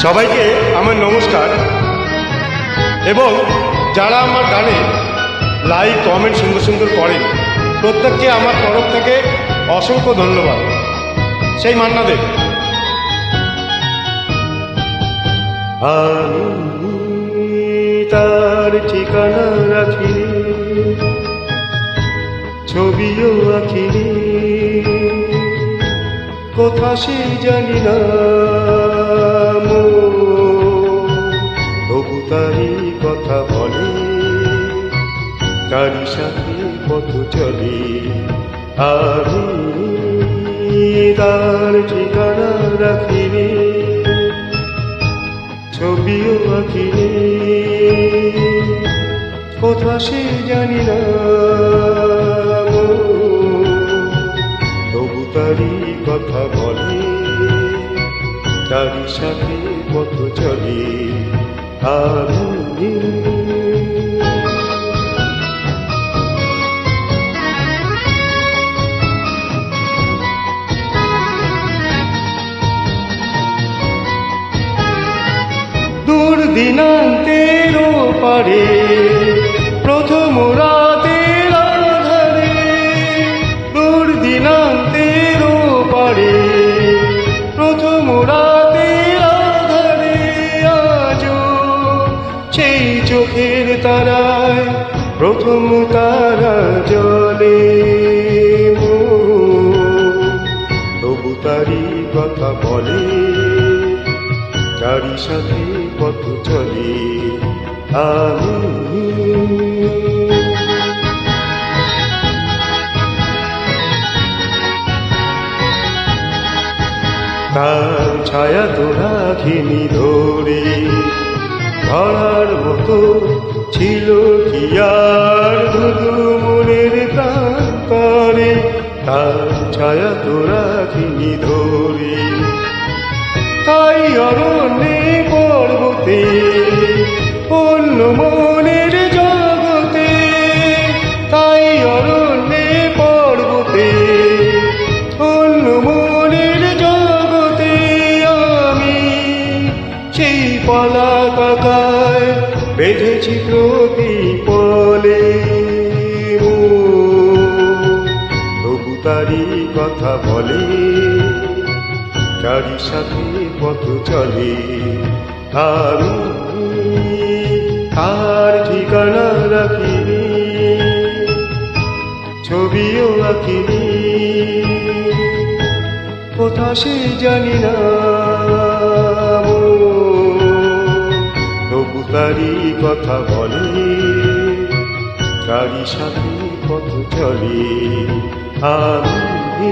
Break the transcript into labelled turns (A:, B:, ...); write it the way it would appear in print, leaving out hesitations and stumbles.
A: সবাইকে আমার নমস্কার এবং যারা আমার গানে লাইক কমেন্ট সুন্দর সুন্দর করেন প্রত্যেককে আমার তরফ থেকে অসংখ্য ধন্যবাদ। সেই মান্না দে। আমি তার ঠিকানা রাখি, ছবিও আঁকিনি, কোথা সে জানি না, তবু তারই কথা বলে, তারই সাথে পথ চলে। আমি তার ঠিকানা রাখিনি, ছবিও আঁকিনি, কোথা সে জানি না, তবু তারই কথা বলে, তারই সাথে পথ চলে। আমি দূর দিনান্তের পারে প্রথম রাতের আধারে, দূর দিনান্তের পারে প্রথম রাতের আধারে, আজও সেই চোখের তারায় প্রথম তারা জ্বলে, তবু তারই কথা বলে, তারই সাথে পথ চলে। আমি তার ছায়া তো রাখিনি ধরে, ধরার মতো ছিল কি আর ধুধু মনের প্রান্তরে, তার ছায়া তো রাখিনি ধরে, তাই অরণ্যে পর্বতে অন্য মনের জগতে, তাই অরণ্যে পর্বতে অন্য মনের জগতে, আমি সেই পলাকায় বেঁধেছি প্রতিপলে, তবু তারই কথা বলে, তারই সাথে পথ চলে। আমি তার ঠিকানা রাখিনি, ছবিও আঁকিনি, কোথা সে জানি না, তবু তারই কথা বলে, তারই সাথে পথ চলে। আমি